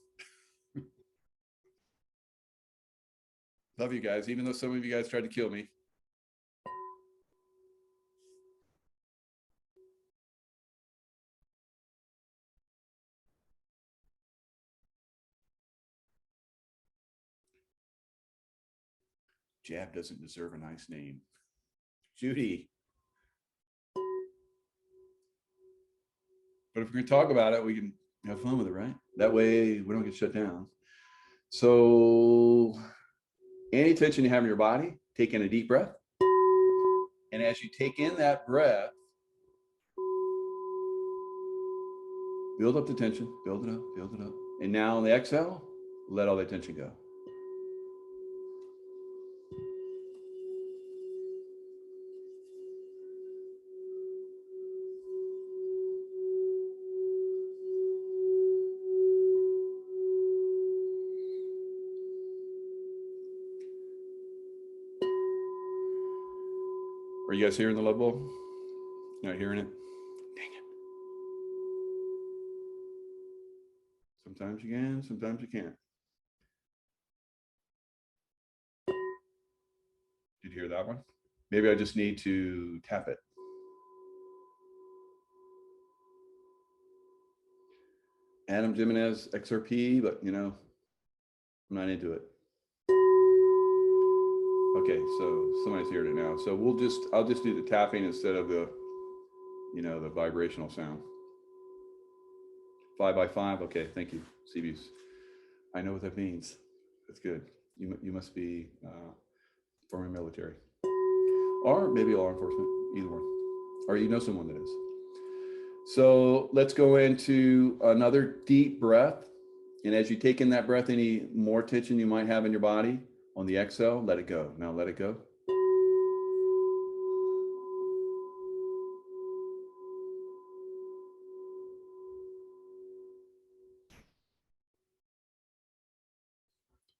Love you guys, even though some of you guys tried to kill me. Jab doesn't deserve a nice name. Judy. But if we're going to talk about it, we can have fun with it, right? That way we don't get shut down. So any tension you have in your body, take in a deep breath. And as you take in that breath, build up the tension, build it up, build it up. And now on the exhale, let all that tension go. Are you guys hearing the love bowl? Not hearing it? Dang it. Sometimes you can, sometimes you can't. Did you hear that one? Maybe I just need to tap it. Adam Jimenez, XRP, but you know, I'm not into it. Okay, so somebody's heard it now. So I'll just do the tapping instead of the, you know, the vibrational sound. 5 by 5. Okay, thank you, CBs. I know what that means. That's good. You must be former military, or maybe law enforcement, either one, or you know someone that is. So let's go into another deep breath. And as you take in that breath, any more tension you might have in your body, on the exhale, let it go. Now let it go.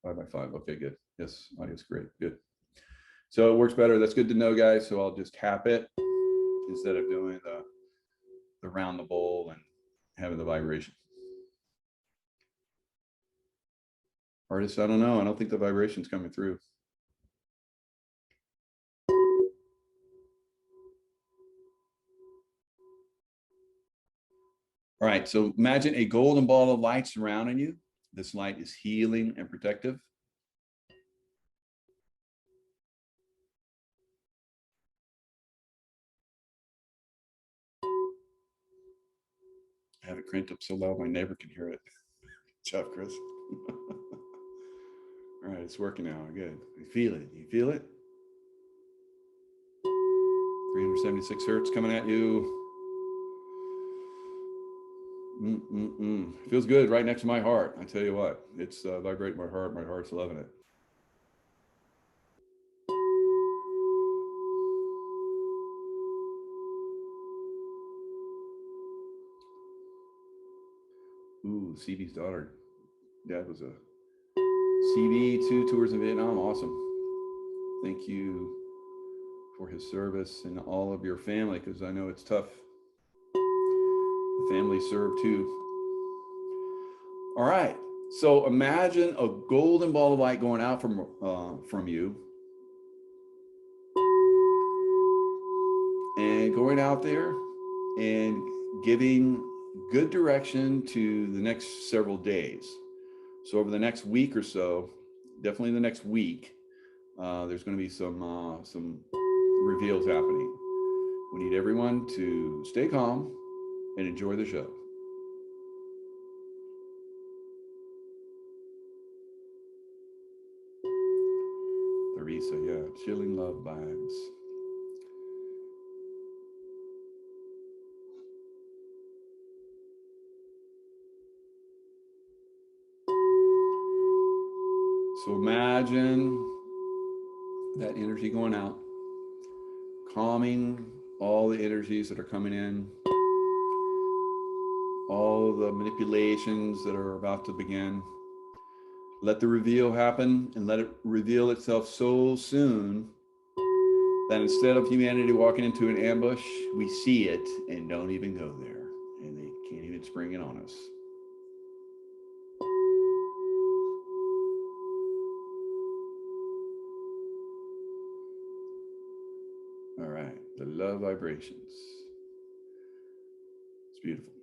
Five by 5. Okay, good. Yes, audio's great. Good. So it works better. That's good to know, guys. So I'll just tap it instead of doing the round the bowl and having the vibration. Artists, I don't know. I don't think the vibration's coming through. All right, so imagine a golden ball of light surrounding you. This light is healing and protective. I have it cranked up so loud my neighbor can hear it. Good job, Chris. All right, it's working now. Good. You feel it. You feel it? 376 hertz coming at you. Feels good right next to my heart. I tell you what, it's vibrating my heart. My heart's loving it. Ooh, CB's daughter. Dad was a CB, 2 tours in Vietnam. Awesome. Thank you for his service and all of your family, because I know it's tough. The family served too. All right. So imagine a golden ball of light going out from you and going out there and giving good direction to the next several days. So over the next week or so, definitely the next week, there's going to be some reveals happening. We need everyone to stay calm and enjoy the show. Theresa, yeah, chilling love vibes. So imagine that energy going out, calming all the energies that are coming in, all the manipulations that are about to begin. Let the reveal happen, and let it reveal itself so soon that instead of humanity walking into an ambush, we see it and don't even go there, and they can't even it's bringing on us. All right, the love vibrations. It's beautiful.